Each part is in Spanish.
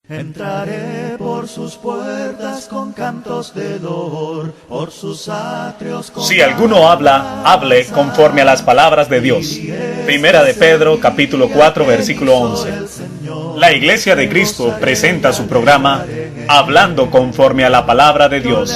Entraré por sus puertas con cantos de loor, por sus atrios con... Si alguno habla, hable conforme a las palabras de Dios. Primera de Pedro, capítulo 4, versículo 11. La Iglesia de Cristo presenta su programa Hablando conforme a la palabra de Dios.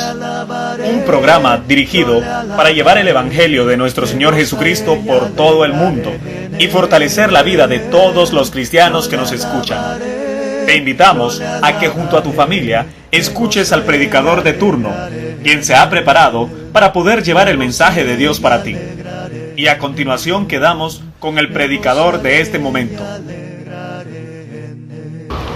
Un programa dirigido para llevar el Evangelio de nuestro Señor Jesucristo por todo el mundo y fortalecer la vida de todos los cristianos que nos escuchan. Te invitamos a que junto a tu familia escuches al predicador de turno, quien se ha preparado para poder llevar el mensaje de Dios para ti. Y a continuación quedamos con el predicador de este momento.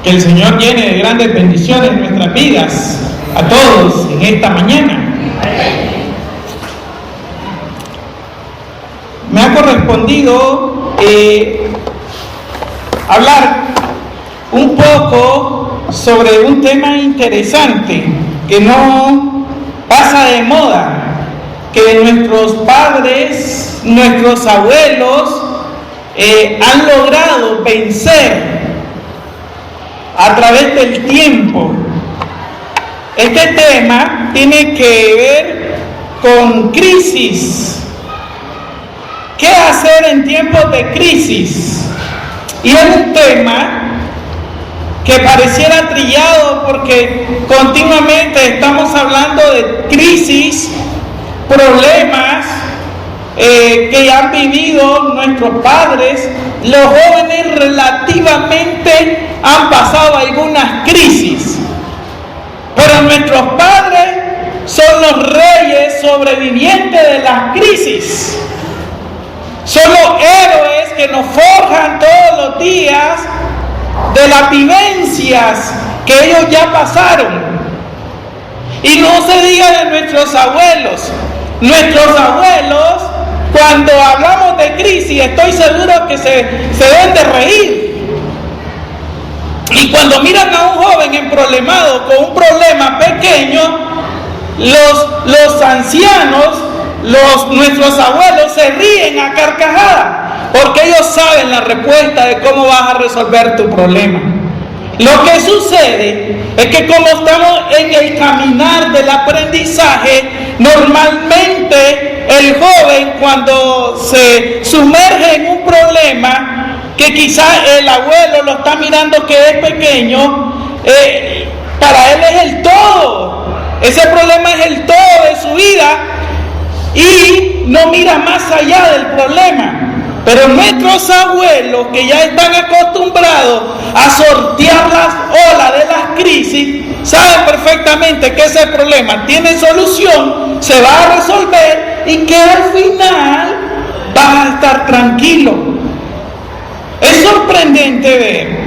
Que el Señor llene de grandes bendiciones nuestras vidas, a todos en esta mañana. Me ha correspondido hablar un poco sobre un tema interesante que no pasa de moda, que nuestros padres, nuestros abuelos han logrado vencer a través del tiempo. Este tema tiene que ver con crisis. ¿Qué hacer en tiempos de crisis? Y es un tema que pareciera trillado porque continuamente estamos hablando de crisis, problemas que han vivido nuestros padres. Los jóvenes relativamente han pasado algunas crisis, pero nuestros padres son los reyes sobrevivientes de las crisis. Son los héroes que nos forjan todos los días de las vivencias que ellos ya pasaron. Y no se diga de nuestros abuelos. Nuestros abuelos, cuando hablamos de crisis, estoy seguro que se deben de reír. Y cuando miran a un joven emproblemado con un problema pequeño, los ancianos, nuestros abuelos se ríen a carcajadas, porque ellos saben la respuesta de cómo vas a resolver tu problema. Lo que sucede es que como estamos en el caminar del aprendizaje, normalmente el joven, cuando se sumerge en un problema que quizás el abuelo lo está mirando que es pequeño, para él es el todo. Ese problema es el todo de su vida y no mira más allá del problema. Pero nuestros abuelos, que ya están acostumbrados a sortear las olas de las crisis, saben perfectamente que ese problema tiene solución, se va a resolver y que al final vas a estar tranquilo. Es sorprendente ver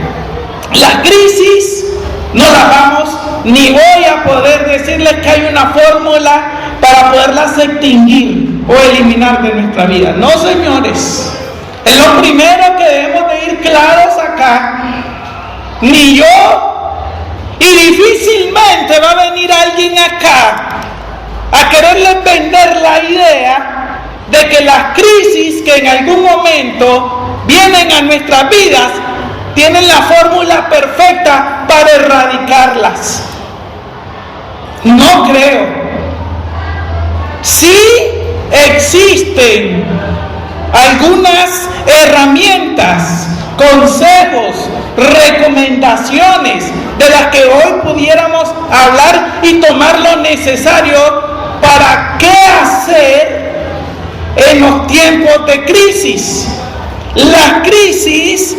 las crisis, no las vamos, ni voy a poder decirles que hay una fórmula para poderlas extinguir o eliminar de nuestra vida. No, señores. Es lo primero que debemos de ir claros acá. Ni yo, y difícilmente va a venir alguien acá a quererles vender la idea de que las crisis que en algún momento vienen a nuestras vidas tienen la fórmula perfecta para erradicarlas. No creo. Sí existen algunas herramientas, consejos, recomendaciones de las que hoy pudiéramos hablar y tomar lo necesario para qué hacer en los tiempos de crisis. Las crisis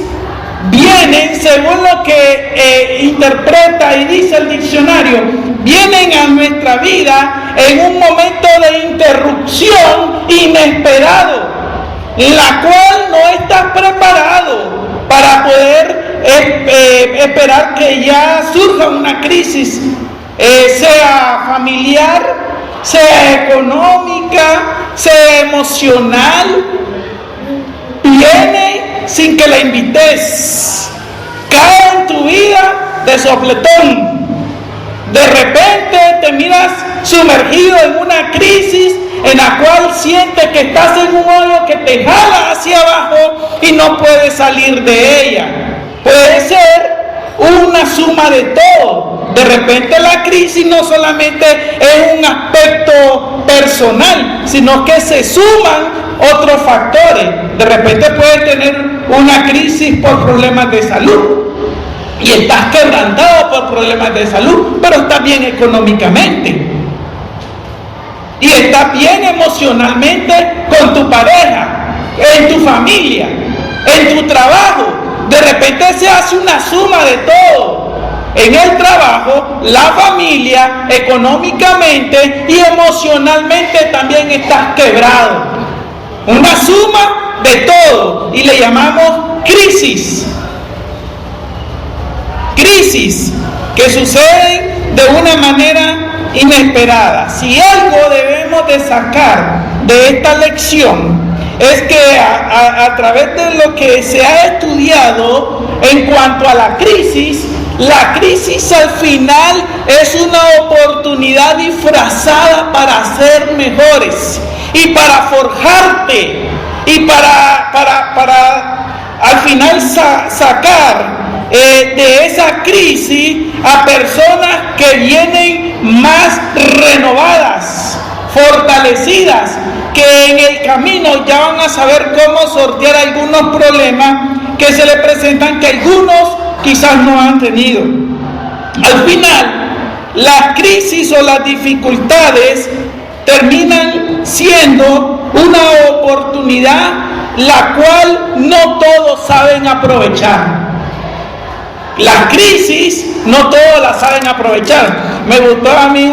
vienen, según lo que interpreta y dice el diccionario, vienen a nuestra vida en un momento de interrupción inesperado, la cual no estás preparado para poder esperar que ya surja una crisis, sea familiar, sea económica, sea emocional. Viene sin que la invites, cae en tu vida de sopletón. De repente te miras sumergido en una crisis en la cual sientes que estás en un hoyo que te jala hacia abajo y no puedes salir de ella. Puede ser una suma de todo. De repente la crisis no solamente es un aspecto personal, sino que se suman otros factores. De repente puedes tener una crisis por problemas de salud y estás quebrantado por problemas de salud, pero estás bien económicamente y estás bien emocionalmente con tu pareja, en tu familia, en tu trabajo. De repente se hace una suma de todo. En el trabajo, la familia, económicamente y emocionalmente también estás quebrado. Una suma de todo y le llamamos crisis. Crisis que suceden de una manera inesperada. Si algo debemos de sacar de esta lección es que a través de lo que se ha estudiado en cuanto a la crisis al final es una oportunidad disfrazada para ser mejores y para forjarte y para al final sacar de esa crisis a personas que vienen más renovadas, fortalecidas, que en el camino ya van a saber cómo sortear algunos problemas que se les presentan, que algunos quizás no han tenido. Al final, las crisis o las dificultades terminan siendo una oportunidad la cual no todos saben aprovechar. Las crisis no todos las saben aprovechar. Me gustó a mí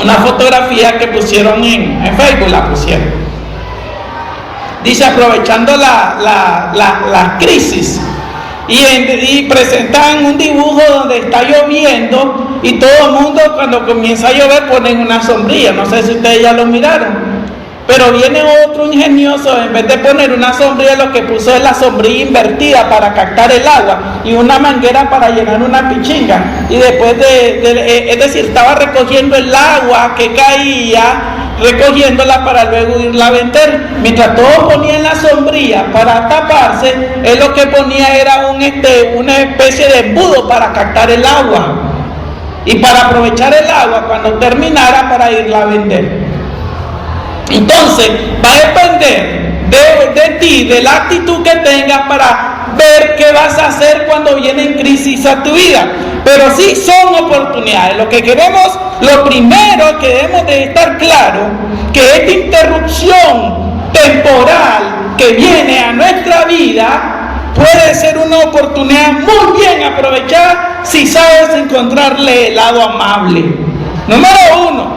una fotografía que pusieron en Facebook, la pusieron. Dice, aprovechando la crisis. Y presentan un dibujo donde está lloviendo y todo el mundo cuando comienza a llover ponen una sombrilla. No sé si ustedes ya lo miraron. Pero viene otro ingenioso, en vez de poner una sombrilla, lo que puso es la sombrilla invertida para captar el agua y una manguera para llenar una pichinga. Y después es decir, estaba recogiendo el agua que caía, recogiéndola para luego irla a vender. Mientras todos ponían la sombrilla para taparse, él lo que ponía era una especie de embudo para captar el agua y para aprovechar el agua cuando terminara para irla a vender. Entonces va a depender de ti, de la actitud que tengas para ver qué vas a hacer cuando vienen crisis a tu vida. Pero sí son oportunidades. Lo que queremos, lo primero que debemos de estar claro, que esta interrupción temporal que viene a nuestra vida puede ser una oportunidad muy bien aprovechada si sabes encontrarle el lado amable. Número 1.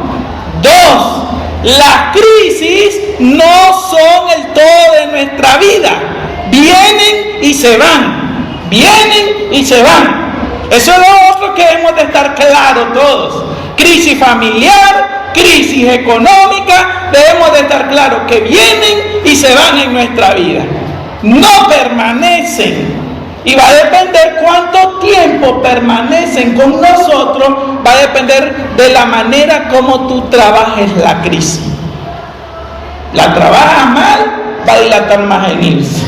2. Las crisis no son el todo de nuestra vida. Vienen y se van. Vienen y se van. Eso es lo otro que debemos de estar claros todos. Crisis familiar, crisis económica, debemos de estar claros que vienen y se van en nuestra vida. No permanecen. Y va a depender cuánto tiempo permanecen con nosotros, va a depender de la manera como tú trabajes la crisis. La trabajas mal, va a dilatar más en irse.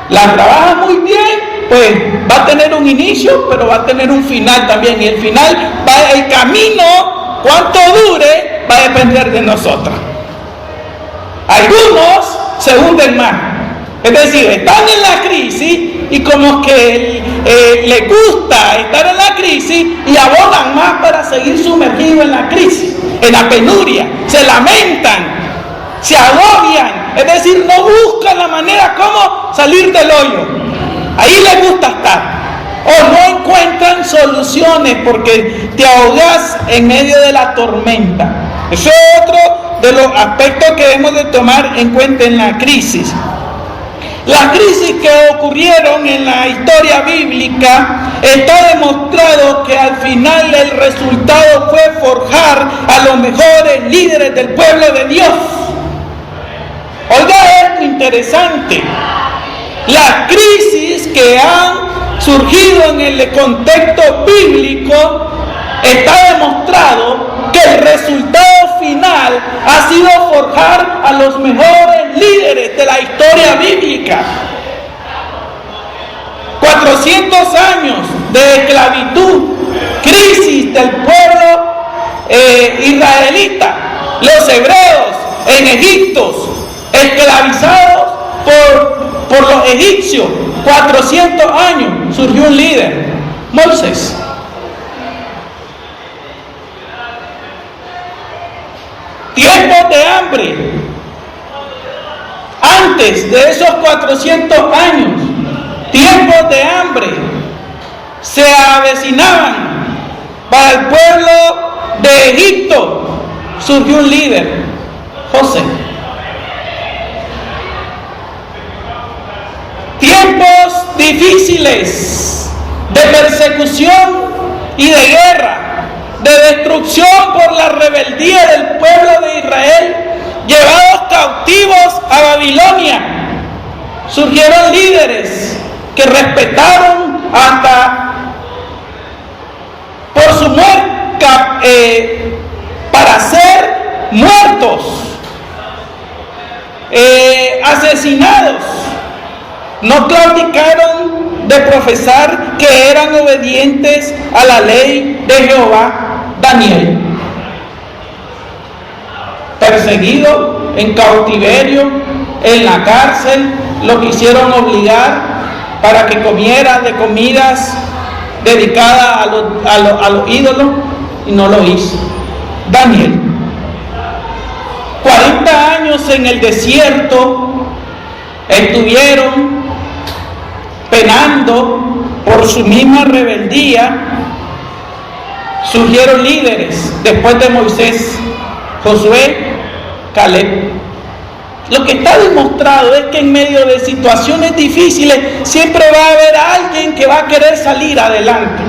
La trabajas muy bien, pues va a tener un inicio, pero va a tener un final también. Y el final, el camino, cuánto dure, va a depender de nosotros. Algunos se hunden más. Es decir, están en la crisis y como que les gusta estar en la crisis y abonan más para seguir sumergidos en la crisis, en la penuria, se lamentan, se agobian, es decir, no buscan la manera como salir del hoyo. Ahí les gusta estar. O no encuentran soluciones porque te ahogas en medio de la tormenta. Eso es otro de los aspectos que debemos de tomar en cuenta en la crisis. Las crisis que ocurrieron en la historia bíblica está demostrado que al final el resultado fue forjar a los mejores líderes del pueblo de Dios. Oiga esto interesante. Las crisis que han surgido en el contexto bíblico está demostrado que el resultado final ha sido forjar a los mejores líderes de la historia bíblica. 400 400 años de esclavitud, crisis del pueblo israelita, los hebreos en Egipto, esclavizados por los egipcios, 400 años, surgió un líder, Moisés. Tiempos de hambre, antes de esos 400 años, tiempos de hambre se avecinaban para el pueblo de Egipto. Surgió un líder, José. Tiempos difíciles de persecución y de guerra, de destrucción por la rebeldía del pueblo de Israel, llevados cautivos a Babilonia. Surgieron líderes que respetaron hasta por su muerte, para ser muertos, asesinados. No claudicaron de profesar que eran obedientes a la ley de Jehová. Daniel, perseguido, en cautiverio, en la cárcel, lo quisieron obligar para que comiera de comidas dedicadas a los ídolos, y no lo hizo. Daniel, 40 años en el desierto, estuvieron penando por su misma rebeldía. Surgieron líderes después de Moisés, Josué, Caleb. Lo que está demostrado es que en medio de situaciones difíciles siempre va a haber alguien que va a querer salir adelante.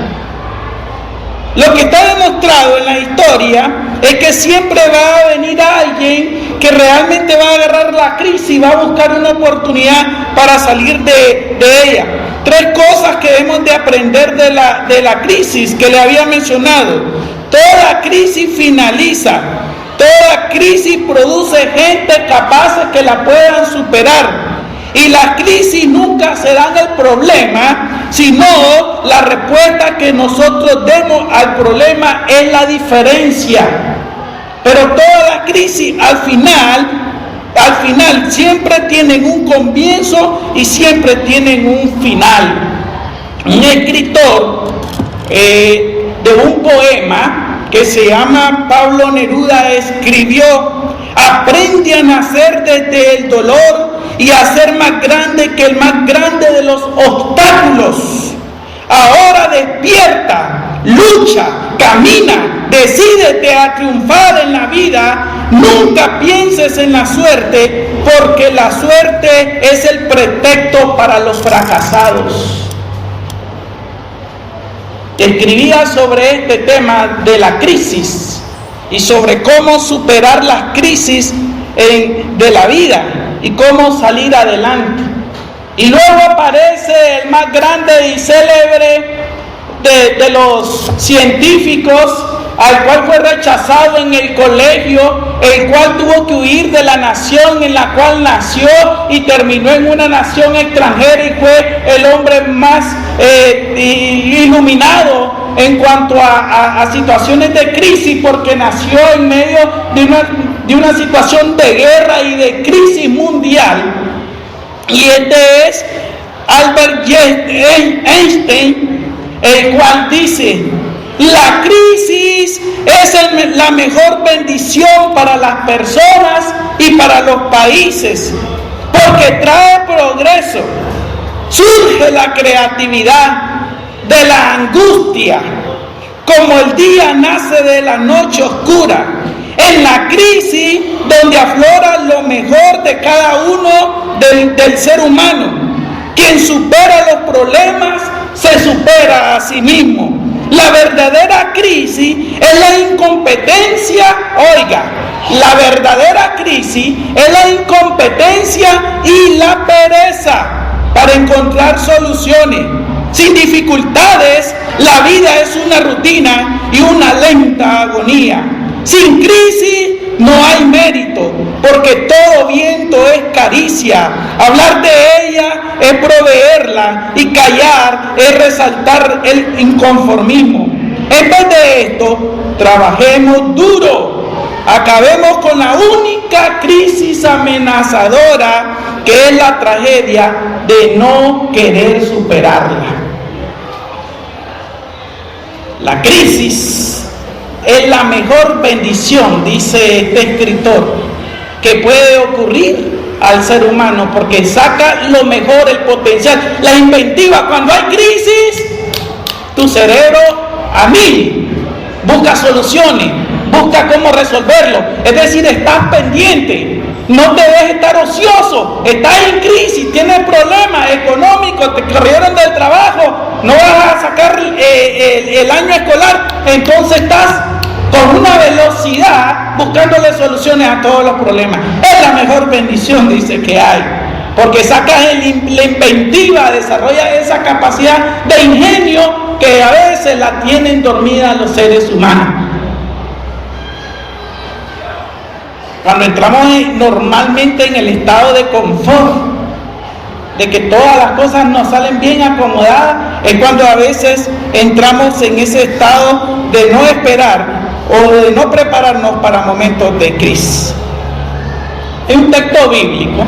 Lo que está demostrado en la historia es que siempre va a venir alguien que realmente va a agarrar la crisis y va a buscar una oportunidad para salir de ella. 3 cosas que debemos de aprender de la crisis que le había mencionado. Toda crisis finaliza. Toda crisis produce gente capaz que la puedan superar. Y las crisis nunca serán el problema, sino la respuesta que nosotros demos al problema es la diferencia. Pero todas las crisis al final siempre tienen un comienzo y siempre tienen un final. Un escritor de un poema que se llama Pablo Neruda escribió: aprende a nacer desde el dolor y a ser más grande que el más grande de los obstáculos. Ahora despierta, lucha, camina, decídete a triunfar en la vida. Nunca pienses en la suerte, porque la suerte es el pretexto para los fracasados. Escribía sobre este tema de la crisis y sobre cómo superar las crisis de la vida y cómo salir adelante. Y luego aparece el más grande y célebre de los científicos, al cual fue rechazado en el colegio, el cual tuvo que huir de la nación en la cual nació y terminó en una nación extranjera, y fue el hombre más iluminado en cuanto a situaciones de crisis, porque nació en medio de una situación de guerra y de crisis mundial. Y este es Albert Einstein, el cual dice: la crisis es la mejor bendición para las personas y para los países, porque trae progreso. Surge la creatividad de la angustia, como el día nace de la noche oscura. En la crisis donde aflora lo mejor de cada uno del ser humano. Quien supera los problemas se supera a sí mismo. La verdadera crisis es la incompetencia, oiga, la verdadera crisis es la incompetencia y la pereza para encontrar soluciones. Sin dificultades, la vida es una rutina y una lenta agonía. Sin crisis no hay mérito, porque todo viento es caricia. Hablar de ella es proveerla y callar es resaltar el inconformismo. En vez de esto, trabajemos duro. Acabemos con la única crisis amenazadora, que es la tragedia de no querer superarla. La crisis es la mejor bendición, dice este escritor, que puede ocurrir al ser humano, porque saca lo mejor, el potencial, la inventiva. Cuando hay crisis, tu cerebro a mil busca soluciones, busca cómo resolverlo. Es decir, estás pendiente, no te dejes estar ocioso. Estás en crisis, tienes problemas económicos, te corrieron del trabajo, no vas a sacar el año escolar, entonces estás con una velocidad buscándole soluciones a todos los problemas. Es la mejor bendición, dice, que hay, porque sacas la inventiva, desarrollas esa capacidad de ingenio que a veces la tienen dormida los seres humanos. Cuando entramos normalmente en el estado de confort, de que todas las cosas nos salen bien acomodadas, es cuando a veces entramos en ese estado de no esperar o de no prepararnos para momentos de crisis. Es un texto bíblico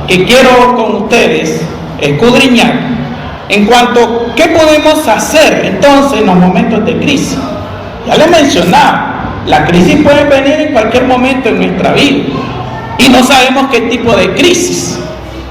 que quiero con ustedes escudriñar en cuanto a qué podemos hacer entonces en los momentos de crisis. Ya les mencionaba, la crisis puede venir en cualquier momento en nuestra vida y no sabemos qué tipo de crisis,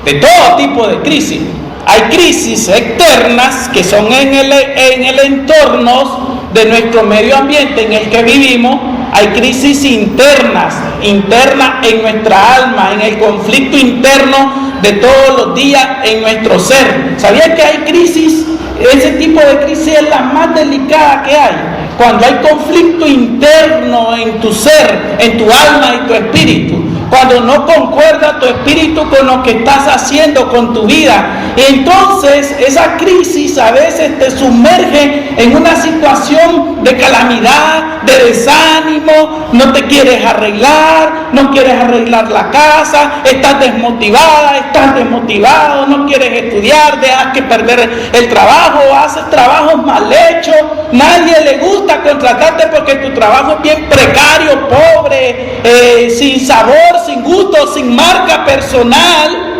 de todo tipo de crisis. Hay crisis externas que son en el entorno de nuestro medio ambiente en el que vivimos. Hay crisis internas en nuestra alma, en el conflicto interno de todos los días en nuestro ser. ¿Sabías que hay crisis? Ese tipo de crisis es la más delicada que hay. Cuando hay conflicto interno en tu ser, en tu alma y tu espíritu. Cuando no concuerda tu espíritu con lo que estás haciendo con tu vida. Entonces esa crisis a veces te sumerge en una situación de calamidad, de desánimo. No te quieres arreglar, no quieres arreglar la casa, estás desmotivada, estás desmotivado, no quieres estudiar, dejas que perder el trabajo, haces trabajos mal hechos, nadie le gusta contratarte porque tu trabajo es bien precario, pobre, sin sabor, sin gusto, sin marca personal.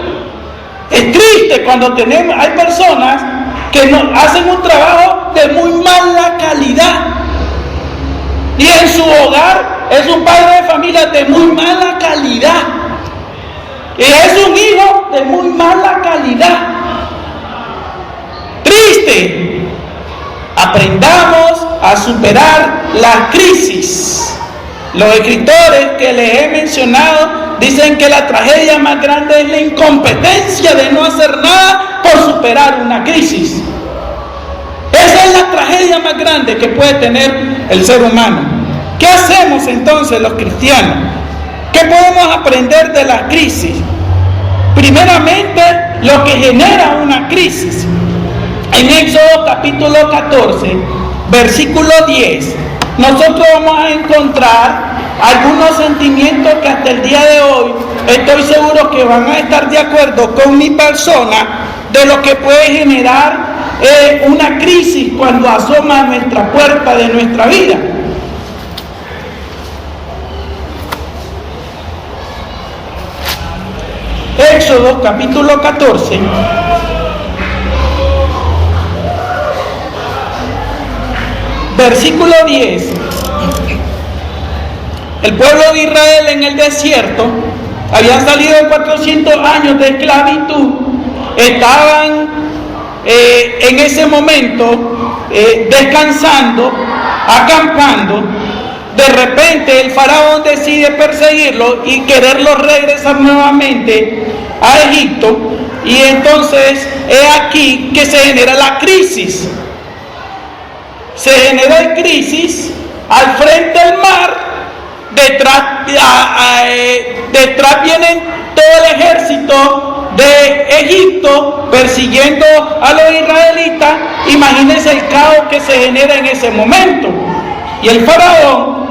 Es triste cuando hay personas que hacen un trabajo de muy mala calidad y en su hogar es un padre de familia de muy mala calidad y es un hijo de muy mala calidad. Triste. Aprendamos a superar la crisis. Los escritores que les he mencionado dicen que la tragedia más grande es la incompetencia de no hacer nada por superar una crisis. Esa es la tragedia más grande que puede tener el ser humano. ¿Qué hacemos entonces los cristianos? ¿Qué podemos aprender de la crisis? Primeramente, lo que genera una crisis. En Éxodo capítulo 14, versículo 10, nosotros vamos a encontrar algunos sentimientos que hasta el día de hoy estoy seguro que van a estar de acuerdo con mi persona, de lo que puede generar una crisis cuando asoma a nuestra puerta de nuestra vida. Éxodo capítulo 14, versículo 10. El pueblo de Israel en el desierto habían salido de 400 años de esclavitud, estaban en ese momento descansando, acampando. De repente el faraón decide perseguirlo y quererlo regresar nuevamente a Egipto, y entonces es aquí que se genera la crisis. Se genera la crisis al frente del mar. Detrás vienen todo el ejército de Egipto persiguiendo a los israelitas. Imagínense el caos que se genera en ese momento. Y el faraón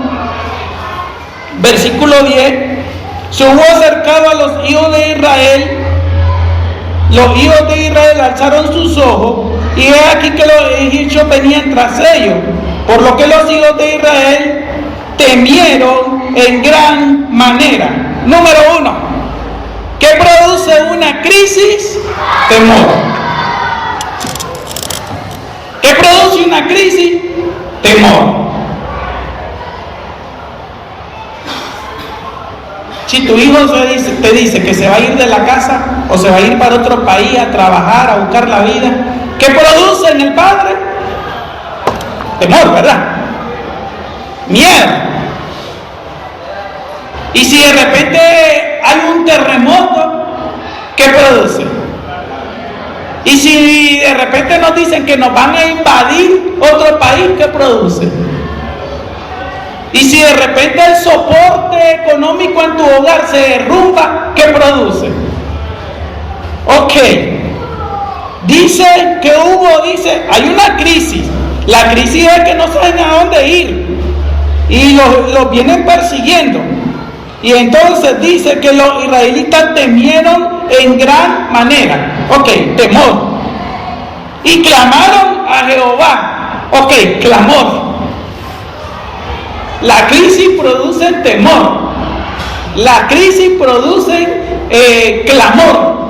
versículo 10, se hubo acercado a los hijos de Israel. Los hijos de Israel alzaron sus ojos y he aquí que los egipcios venían tras ellos, por lo que los hijos de Israel temieron en gran manera. Número 1, ¿qué produce una crisis? Temor. ¿Qué produce una crisis? Temor. Si tu hijo te dice que se va a ir de la casa o se va a ir para otro país a trabajar, a buscar la vida, ¿qué produce en el padre? Temor, ¿verdad? Miedo. Y si de repente hay un terremoto, ¿qué produce? Y si de repente nos dicen que nos van a invadir otro país, ¿qué produce? Y si de repente el soporte económico en tu hogar se derrumba, ¿qué produce? Ok. Dice que hay una crisis. La crisis es que no saben a dónde ir. Y los vienen persiguiendo. Y entonces dice que los israelitas temieron en gran manera. Ok, temor. Y clamaron a Jehová. Ok, clamor. La crisis produce temor. La crisis produce clamor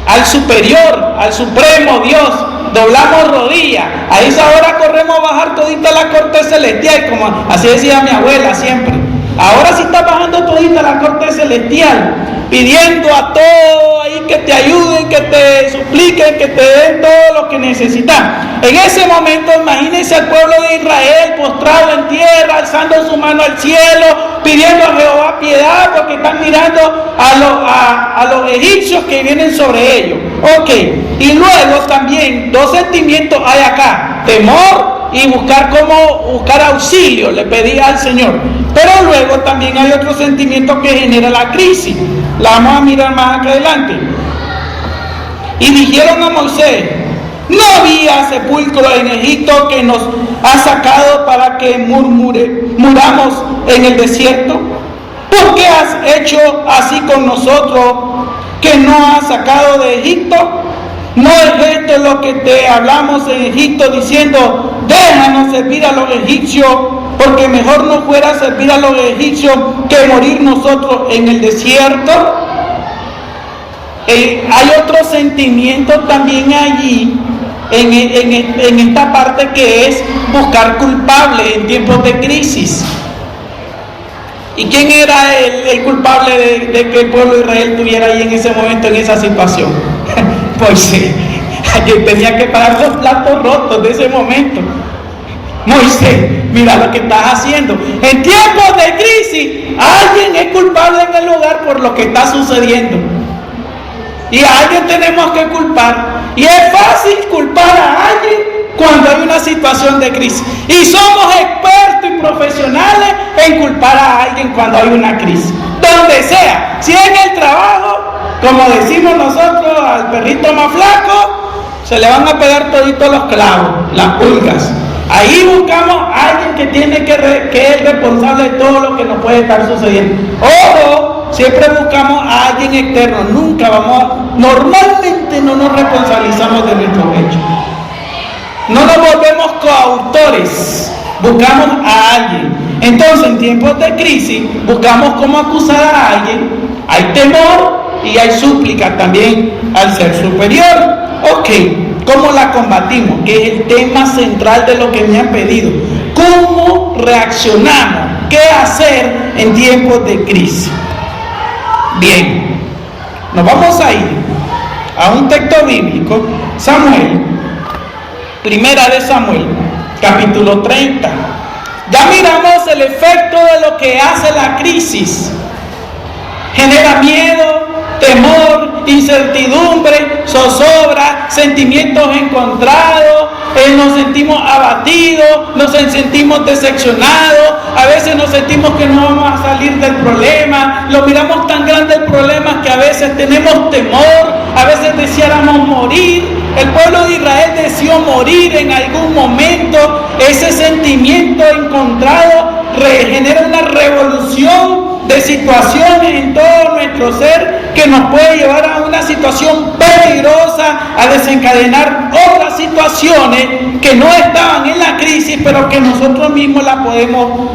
al superior, al supremo Dios. Doblamos rodillas. A esa hora corremos a bajar todita la corte celestial, como así decía mi abuela siempre. Ahora sí está bajando todita la corte celestial, pidiendo a todos ahí que te ayuden, que te supliquen, que te den todo lo que necesitas. En ese momento, imagínense al pueblo de Israel postrado en tierra, alzando su mano al cielo, pidiendo a Jehová piedad, porque están mirando a los egipcios que vienen sobre ellos. Ok, y luego también dos sentimientos hay acá: temor y buscar auxilio, le pedía al Señor. Pero luego también hay otro sentimiento que genera la crisis. La vamos a mirar más acá adelante. Y dijeron a Moisés: ¿no había sepulcro en Egipto que nos ha sacado para que muramos en el desierto? ¿Por qué has hecho así con nosotros que nos has sacado de Egipto? ¿No es esto lo que te hablamos en Egipto diciendo: déjanos servir a los egipcios, porque mejor nos fuera servir a los egipcios que morir nosotros en el desierto? Hay otro sentimiento también allí en esta parte, que es buscar culpables en tiempos de crisis. ¿Y quién era el culpable de que el pueblo de Israel estuviera ahí en ese momento, en esa situación? Moisés. Alguien tenía que pagar los platos rotos de ese momento. Moisés, mira lo que estás haciendo. En tiempos de crisis, alguien es culpable en el lugar por lo que está sucediendo. Y a alguien tenemos que culpar. Y es fácil culpar a alguien cuando hay una situación de crisis. Y somos expertos y profesionales en culpar a alguien cuando hay una crisis. Donde sea, si en el trabajo, como decimos nosotros, al perrito más flaco se le van a pegar toditos los clavos, las pulgas. Ahí buscamos a alguien que tiene que es responsable de todo lo que nos puede estar sucediendo. Ojo, siempre buscamos a alguien externo. Normalmente no nos responsabilizamos de nuestros hechos. No nos volvemos coautores. Buscamos a alguien. Entonces, en tiempos de crisis, buscamos cómo acusar a alguien. Hay temor y hay súplica también al ser superior. Ok, ¿cómo la combatimos? Que es el tema central de lo que me han pedido. ¿Cómo reaccionamos? ¿Qué hacer en tiempos de crisis? Bien, nos vamos a ir a un texto bíblico, Samuel, primera de Samuel, capítulo 30. Ya miramos el efecto de lo que hace la crisis. Genera miedo, temor, incertidumbre, zozobra, sentimientos encontrados, nos sentimos abatidos, nos sentimos decepcionados, a veces nos sentimos que no vamos a salir del problema, lo miramos tan grande el problema que a veces tenemos temor, a veces deseáramos morir. El pueblo de Israel deseó morir en algún momento. Ese sentimiento encontrado genera una revolución de situaciones en todo nuestro ser que nos puede llevar a una situación peligrosa, a desencadenar otras situaciones que no estaban en la crisis, pero que nosotros mismos la podemos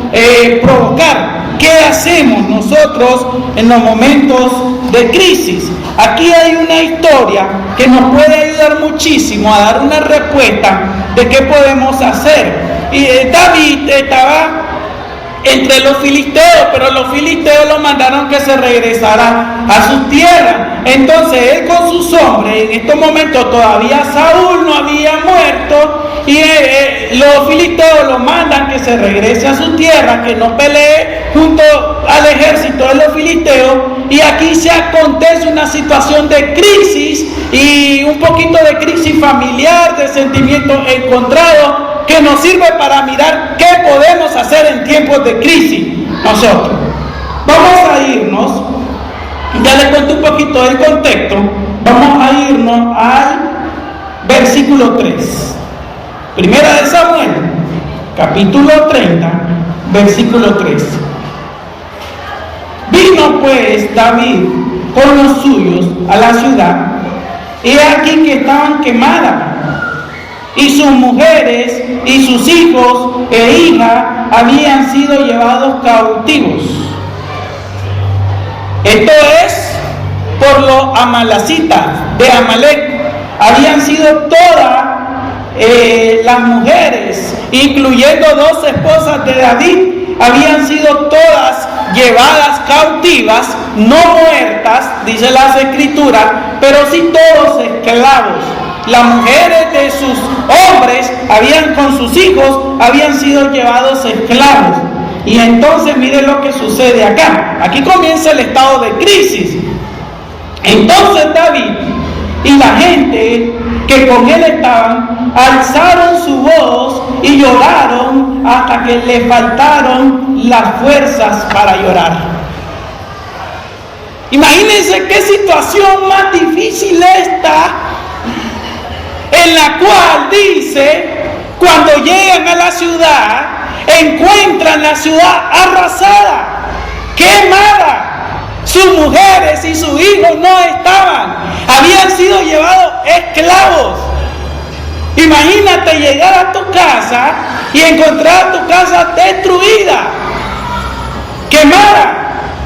provocar. ¿Qué hacemos nosotros en los momentos de crisis? Aquí hay una historia que nos puede ayudar muchísimo a dar una respuesta de qué podemos hacer. Y David estaba entre los filisteos, pero los filisteos lo mandaron que se regresara a sus tierras. Entonces él con sus hombres, en estos momentos todavía Saúl no había muerto, y los filisteos lo mandan que se regrese a su tierra, que no pelee junto al ejército de los filisteos. Y aquí se acontece una situación de crisis y un poquito de crisis familiar, de sentimientos encontrados, que nos sirve para mirar qué podemos hacer en tiempos de crisis nosotros. Vamos a irnos, ya les cuento un poquito del contexto, vamos a irnos al versículo 3. Primera de Samuel, capítulo 30, versículo 3. Vino pues David con los suyos a la ciudad, y aquí que estaban quemadas, y sus mujeres y sus hijos e hijas habían sido llevados cautivos. Esto es por los amalecitas de Amalek. Habían sido todas las mujeres, incluyendo 2 esposas de David, habían sido todas llevadas cautivas, no muertas, dice las escrituras, pero sí todos esclavos. Las mujeres de sus hombres habían con sus hijos habían sido llevados esclavos. Y entonces mire lo que sucede acá. Aquí comienza el estado de crisis. Entonces David y la gente que con él estaban alzaron su voz y lloraron hasta que le faltaron las fuerzas para llorar. Imagínense qué situación más difícil esta, en la cual dice, cuando llegan a la ciudad, encuentran la ciudad arrasada, quemada. Sus mujeres y sus hijos no estaban, habían sido llevados esclavos. Imagínate llegar a tu casa y encontrar tu casa destruida, quemada.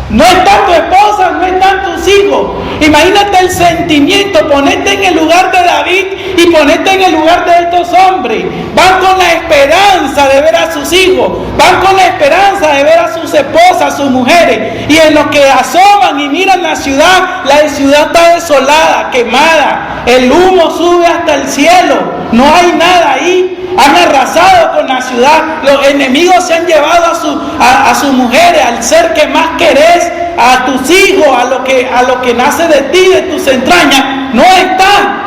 No está tu esposa, no están tus hijos. Imagínate el sentimiento, ponerte en el lugar de David y ponerte en el lugar de estos hombres. Van con la esperanza de ver a sus hijos, van con la esperanza de ver a sus esposas, sus mujeres. Y en lo que asoman y miran la ciudad está desolada, quemada. El humo sube hasta el cielo, no hay nada ahí. Han arrasado con la ciudad, los enemigos se han llevado a sus mujeres, al ser que más querés, a tus hijos, a lo que nace de ti, de tus entrañas, no están.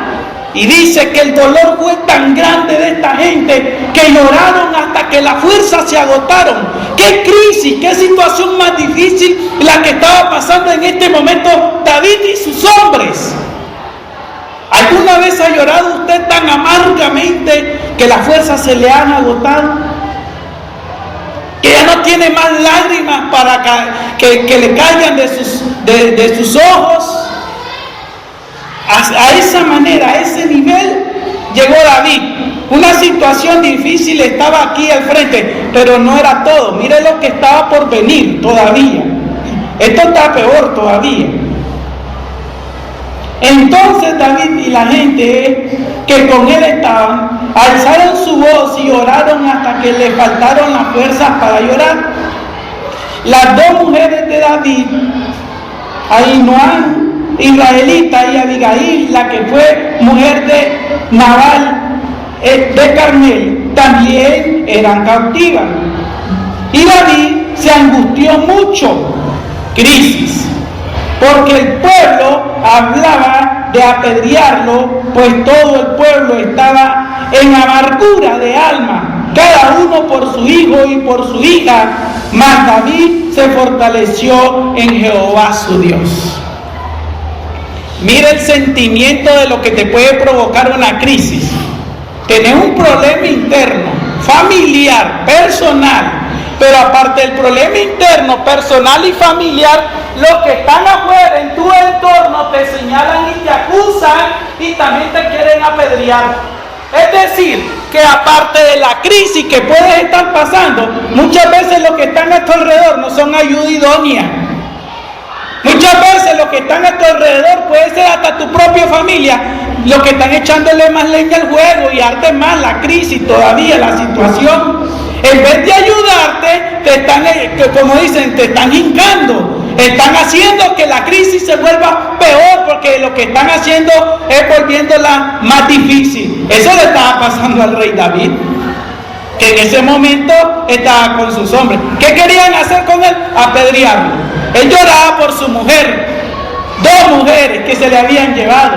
Y dice que el dolor fue tan grande de esta gente que lloraron hasta que las fuerzas se agotaron. ¡Qué crisis, qué situación más difícil la que estaba pasando en este momento David y sus hombres! ¿Alguna vez ha llorado usted tan amargamente que las fuerzas se le han agotado? Que ya no tiene más lágrimas para que le caigan de sus ojos. A esa manera, a ese nivel llegó David. Una situación difícil estaba aquí al frente, pero no era todo. Mire lo que estaba por venir todavía. Esto está peor todavía. Entonces David y la gente que con él estaban alzaron su voz y lloraron hasta que le faltaron las fuerzas para llorar. Las 2 mujeres de David, Ahinoam, israelita, y Abigail, la que fue mujer de Nabal de Carmel, también eran cautivas. Y David se angustió mucho. Crisis. Porque el pueblo hablaba de apedrearlo, pues todo el pueblo estaba en amargura de alma, cada uno por su hijo y por su hija, mas David se fortaleció en Jehová su Dios. Mira el sentimiento de lo que te puede provocar una crisis. Tenés un problema interno, familiar, personal. Pero aparte del problema interno, personal y familiar, los que están afuera en tu entorno te señalan y te acusan y también te quieren apedrear. Es decir, que aparte de la crisis que puedes estar pasando, muchas veces los que están a tu alrededor no son ayuda idónea. Muchas veces los que están a tu alrededor, puede ser hasta tu propia familia, los que están echándole más leña al juego y arte más la crisis todavía, la situación. En vez de ayudarte, te están, como dicen, te están hincando. Están haciendo que la crisis se vuelva peor, porque lo que están haciendo es volviéndola más difícil. Eso le estaba pasando al rey David, que en ese momento estaba con sus hombres. ¿Qué querían hacer con él? Apedrearlo. Él lloraba por su mujer, 2 mujeres que se le habían llevado.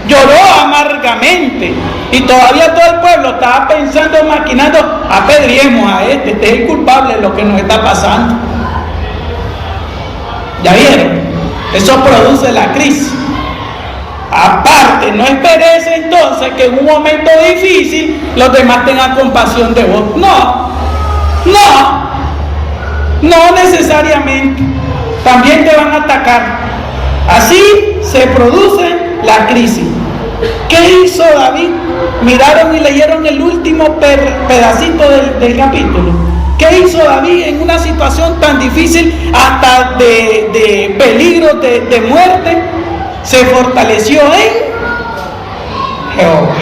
Lloró amargamente y todavía todo el pueblo estaba pensando, maquinando, apedriemos a este es el culpable de lo que nos está pasando. ¿Ya vieron? Eso produce la crisis. Aparte, no esperes entonces que en un momento difícil los demás tengan compasión de vos. No necesariamente. También te van a atacar. Así se produce la crisis. ¿Qué hizo David? Miraron y leyeron el último pedacito del capítulo. ¿Qué hizo David en una situación tan difícil, hasta de peligro de muerte? Se fortaleció en Jehová.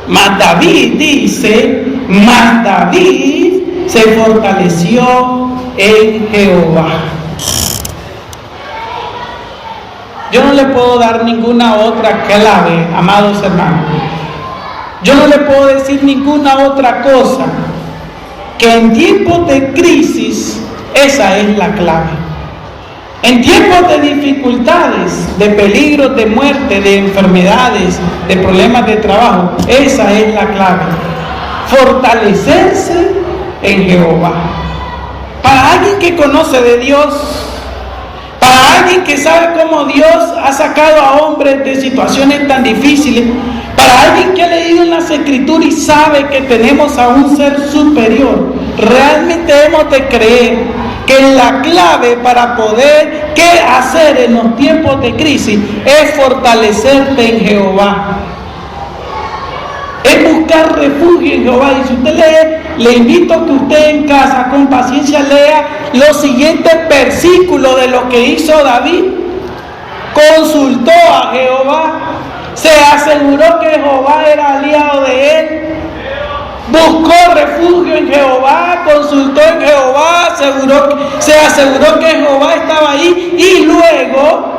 Mas David dice, David se fortaleció en Jehová. Yo no le puedo dar ninguna otra clave, amados hermanos. Yo no le puedo decir ninguna otra cosa que en tiempos de crisis esa es la clave. En tiempos de dificultades, de peligros, de muerte, de enfermedades, de problemas de trabajo, esa es la clave. Fortalecerse en Jehová. Para alguien que conoce de Dios, para alguien que sabe cómo Dios ha sacado a hombres de situaciones tan difíciles, para alguien que ha leído en las Escrituras y sabe que tenemos a un ser superior, realmente hemos de creer que la clave para poder qué hacer en los tiempos de crisis es fortalecerte en Jehová. Es buscar refugio en Jehová. Y si usted lee, le invito a que usted en casa con paciencia lea los siguientes versículos de lo que hizo David. Consultó a Jehová, se aseguró que Jehová era aliado de él, buscó refugio en Jehová, consultó en Jehová, se aseguró que Jehová estaba ahí, y luego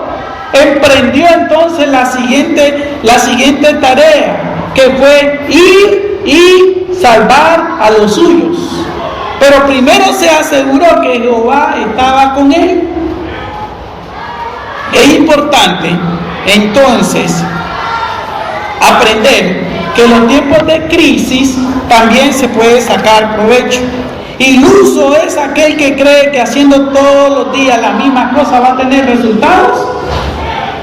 emprendió entonces la siguiente tarea, que fue ir y salvar a los suyos. Pero primero se aseguró que Jehová estaba con él. Es importante entonces aprender que en los tiempos de crisis también se puede sacar provecho. Iluso es aquel que cree que haciendo todos los días la misma cosa va a tener resultados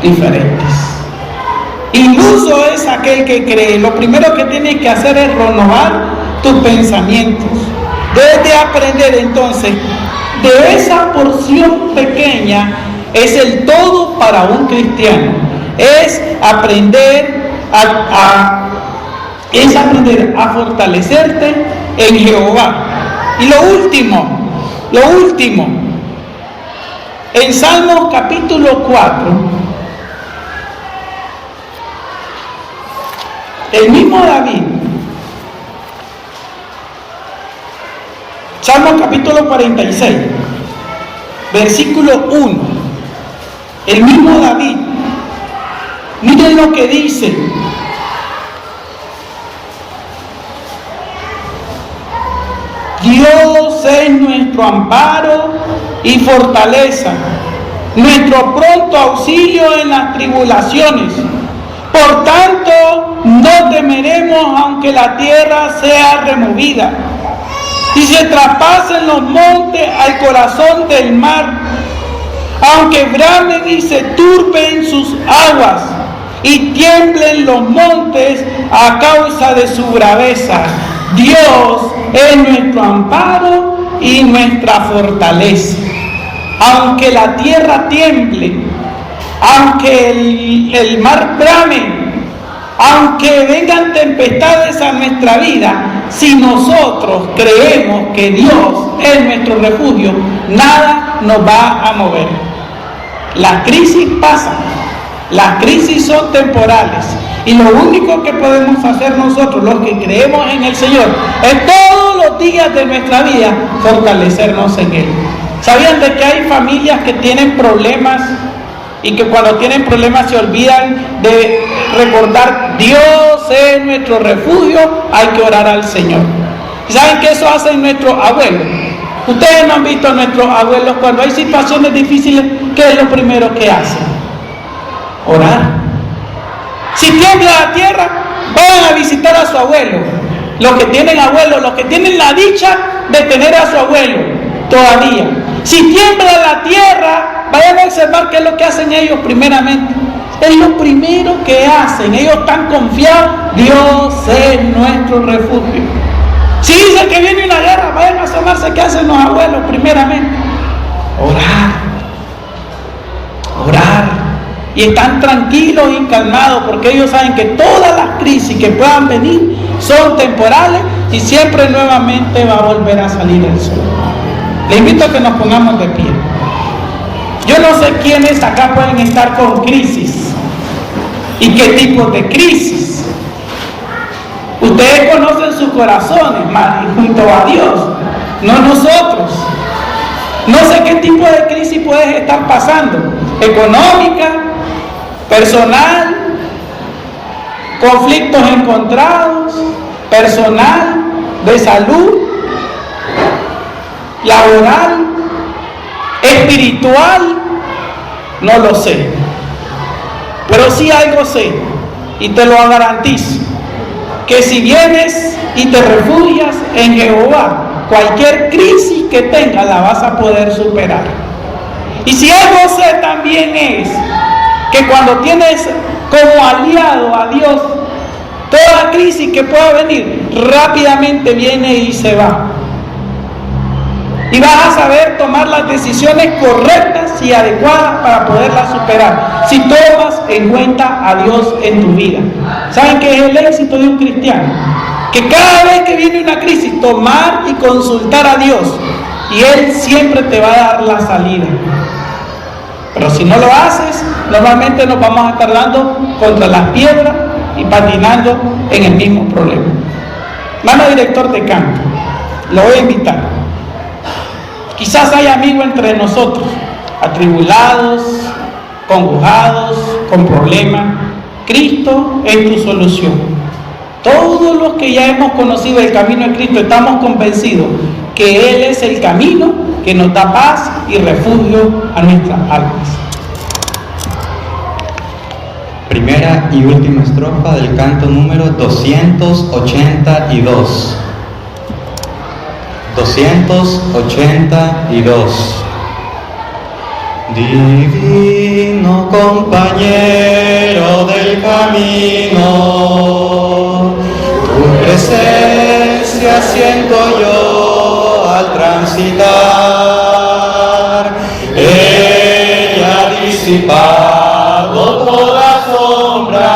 diferentes. Iluso es aquel que cree. Lo primero que tienes que hacer es renovar tus pensamientos. Debes de aprender entonces de esa porción pequeña. Es el todo para un cristiano. Es aprender a fortalecerte en Jehová. Y lo último, en Salmos capítulo 4, el mismo David, Salmos capítulo 46, versículo 1, el mismo David, miren lo que dice: Dios es nuestro amparo y fortaleza, nuestro pronto auxilio en las tribulaciones. Por tanto, no temeremos aunque la tierra sea removida y se traspasen los montes al corazón del mar, aunque bramen y se turben sus aguas y tiemblen los montes a causa de su braveza. Dios es nuestro amparo y nuestra fortaleza. Aunque la tierra tiemble, aunque el mar brame, aunque vengan tempestades a nuestra vida, si nosotros creemos que Dios es nuestro refugio, nada nos va a mover. Las crisis pasan, las crisis son temporales, y lo único que podemos hacer nosotros, los que creemos en el Señor, es todos los días de nuestra vida fortalecernos en Él. ¿Sabían de que hay familias que tienen problemas y que cuando tienen problemas se olvidan de recordar Dios es nuestro refugio? Hay que orar al Señor. ¿Saben qué eso hacen nuestros abuelos? Ustedes no han visto a nuestros abuelos cuando hay situaciones difíciles, ¿qué es lo primero que hacen? Orar. Si tiembla la tierra, vayan a visitar a su abuelo. Los que tienen abuelos, los que tienen la dicha de tener a su abuelo todavía. Si tiembla la tierra, vayan a observar qué es lo que hacen ellos primeramente. Es lo primero que hacen. Ellos están confiados. Dios es nuestro refugio. Si dicen que viene una guerra, vayan a asomarse. ¿Qué hacen los abuelos primeramente? Orar. Orar. Y están tranquilos y calmados porque ellos saben que todas las crisis que puedan venir son temporales y siempre nuevamente va a volver a salir el sol. Le invito a que nos pongamos de pie. Yo no sé quiénes acá pueden estar con crisis y qué tipo de crisis. Ustedes conocen sus corazones, junto a Dios, no nosotros. No sé qué tipo de crisis puedes estar pasando, económica, personal, conflictos encontrados, personal, de salud, laboral, espiritual, no lo sé. Pero sí algo sé, y te lo garantizo, que si vienes y te refugias en Jehová, cualquier crisis que tengas la vas a poder superar. Y si algo sé también es que cuando tienes como aliado a Dios, toda crisis que pueda venir rápidamente viene y se va. Y vas a saber tomar las decisiones correctas y adecuadas para poderlas superar, si tomas en cuenta a Dios en tu vida. ¿Saben qué es el éxito de un cristiano? Que cada vez que viene una crisis, tomar y consultar a Dios, y Él siempre te va a dar la salida. Pero si no lo haces, normalmente nos vamos a estar dando contra las piedras y patinando en el mismo problema. Hermano director de canto, lo voy a invitar. Quizás hay amigos entre nosotros, atribulados, congojados, con problemas. Cristo es tu solución. Todos los que ya hemos conocido el camino de Cristo estamos convencidos que Él es el camino que nos da paz y refugio a nuestras almas. Primera y última estrofa del canto número 282. 282. Divino compañero del camino, tu presencia siento yo al transitar. Ella ha disipado toda sombra,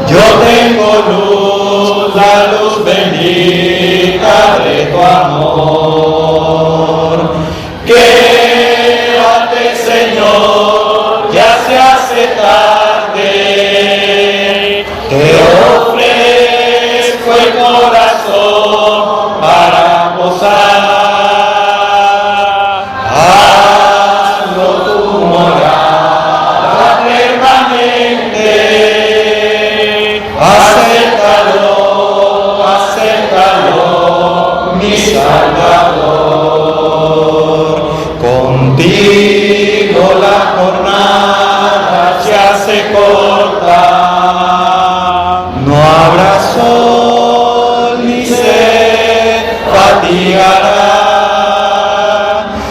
yo tengo luz, la luz bendita de tu amor. Quédate, Señor, ya se hace tarde, te ofrezco el corazón para gozar. Hazlo tu morada permanente, acéptalo, acéptalo, mi Salvador. Contigo la jornada ya se corta, no habrá sol ni sed fatigará.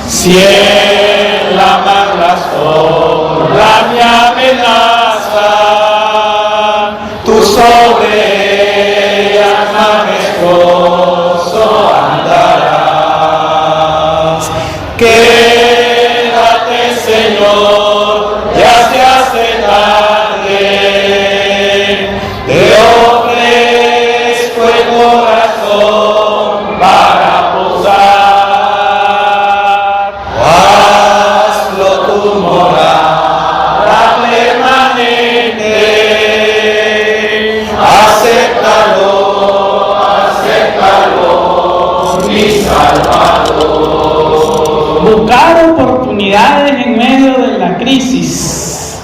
Si en la mar las olas me amenazan, tú sobre ellas Quédate, Señor, ya se hace tarde. Te ofrezco el corazón para posar. Hazlo tu morada permanente. Acéptalo, mi Salvador. Buscar oportunidades en medio de la crisis.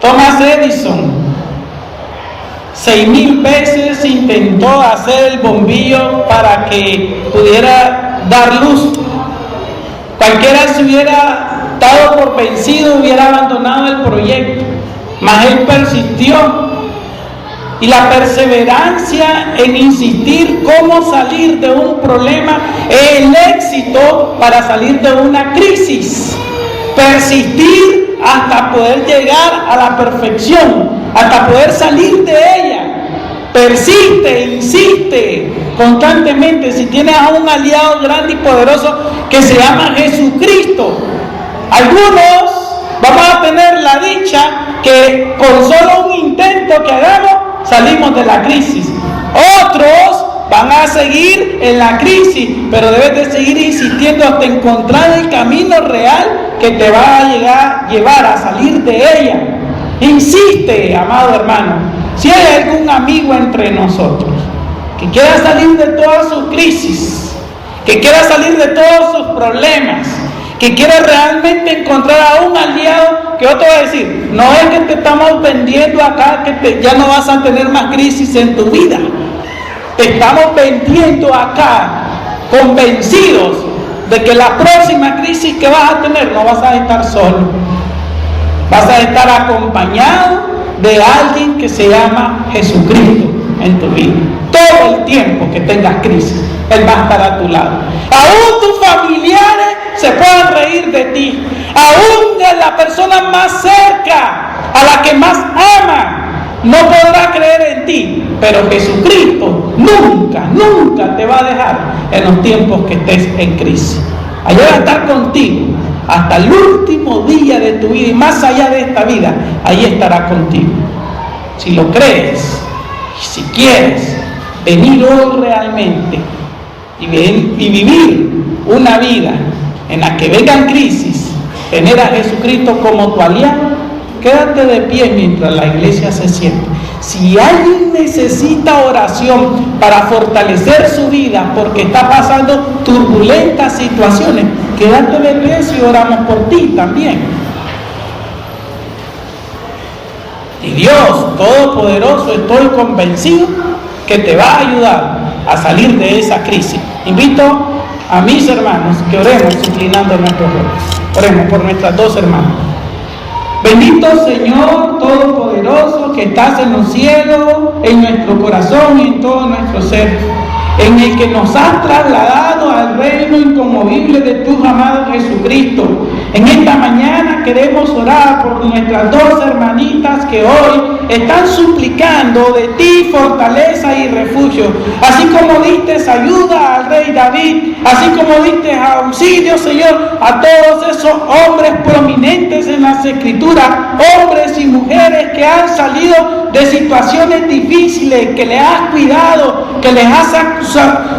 Thomas Edison 6,000 veces intentó hacer el bombillo para que pudiera dar luz. Cualquiera se hubiera dado por vencido, hubiera abandonado el proyecto, mas él persistió. Y la perseverancia en insistir cómo salir de un problema es el éxito para salir de una crisis. Persistir hasta poder llegar a la perfección, hasta poder salir de ella. Persiste, insiste constantemente. Si tienes a un aliado grande y poderoso que se llama Jesucristo, algunos vamos a tener la dicha que con solo un intento que hagamos salimos de la crisis. Otros van a seguir en la crisis, pero debes de seguir insistiendo hasta encontrar el camino real que te va a llevar a salir de ella. Insiste, amado hermano. Si hay algún amigo entre nosotros que quiera salir de todas sus crisis, que quiera salir de todos sus problemas, que quiera realmente encontrar a un aliado, que otro va a decir, no es que te estamos vendiendo acá que ya no vas a tener más crisis en tu vida. Te estamos vendiendo acá convencidos de que la próxima crisis que vas a tener no vas a estar solo. Vas a estar acompañado de alguien que se llama Jesucristo en tu vida. Todo el tiempo que tengas crisis, Él va a estar a tu lado. Aún tus familiares se puedan reír de ti. Aún la persona más cerca, a la que más ama, no podrá creer en ti. Pero Jesucristo nunca, nunca te va a dejar en los tiempos que estés en crisis. Allá va a estar contigo hasta el último día de tu vida y más allá de esta vida, ahí estará contigo. Si lo crees, si quieres venir hoy realmente y vivir una vida en la que vengan crisis, tener a Jesucristo como tu aliado, quédate de pie mientras la iglesia se siente. Si alguien necesita oración para fortalecer su vida porque está pasando turbulentas situaciones, quédate de pie si oramos por ti también. Y Dios Todopoderoso, estoy convencido que te va a ayudar a salir de esa crisis. Invito a mis hermanos que oremos inclinando nuestros rostros. Oremos por nuestras dos hermanas. Bendito Señor Todopoderoso, que estás en los cielos, en nuestro corazón y en todo nuestro ser, en el que nos has trasladado al reino inconmovible de tu amado Jesucristo. En esta mañana queremos orar por nuestras dos hermanitas que hoy están suplicando de ti fortaleza y refugio. Así como diste ayuda al rey David, así como diste auxilio, Señor, a todos esos hombres prominentes en las Escrituras, hombres y mujeres que han salido de situaciones difíciles, que le has cuidado, que les has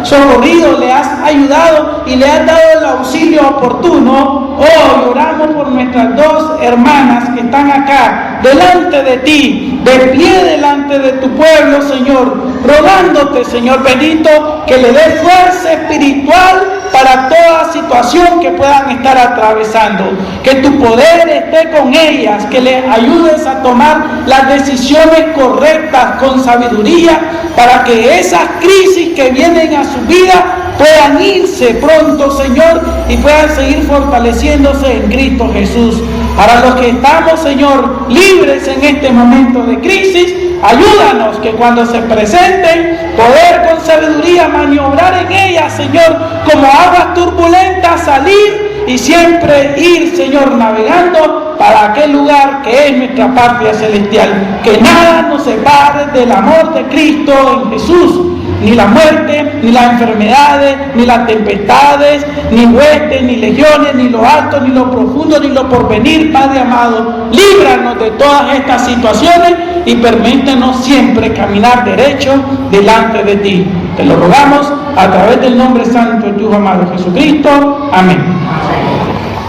socorrido, le has ayudado y le has dado el auxilio oportuno. Hoy oramos por nuestras dos hermanas que están acá delante de ti, de pie delante de tu pueblo, Señor, rogándote, Señor bendito, que le des fuerza espiritual para toda situación que puedan estar atravesando, que tu poder esté con ellas, que les ayudes a tomar las decisiones correctas con sabiduría, para que esas crisis que vienen a su vida puedan irse pronto, Señor, y puedan seguir fortaleciéndose en Cristo Jesús. Para los que estamos, Señor, libres en este momento de crisis, ayúdanos que cuando se presenten, poder con sabiduría maniobrar en ellas, Señor, como aguas turbulentas, salir y siempre ir, Señor, navegando para aquel lugar que es nuestra patria celestial. Que nada nos separe del amor de Cristo en Jesús. ni la muerte, ni las enfermedades, ni las tempestades, ni huestes, ni legiones, ni lo alto, ni lo profundo, ni lo porvenir, Padre amado. Líbranos de todas estas situaciones y permítenos siempre caminar derecho delante de ti. Te lo rogamos a través del nombre santo de tu Hijo amado Jesucristo. Amén.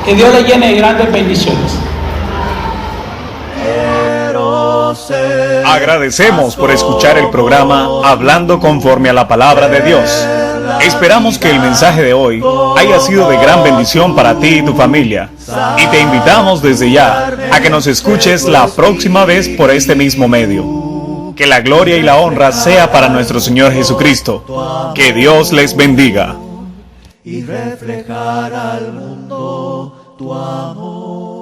Que Dios le llene de grandes bendiciones. Agradecemos por escuchar el programa Hablando conforme a la palabra de Dios. Esperamos que el mensaje de hoy haya sido de gran bendición para ti y tu familia. Y te invitamos desde ya a que nos escuches la próxima vez por este mismo medio. Que la gloria y la honra sea para nuestro Señor Jesucristo. Que Dios les bendiga. Y reflejar al mundo tu amor.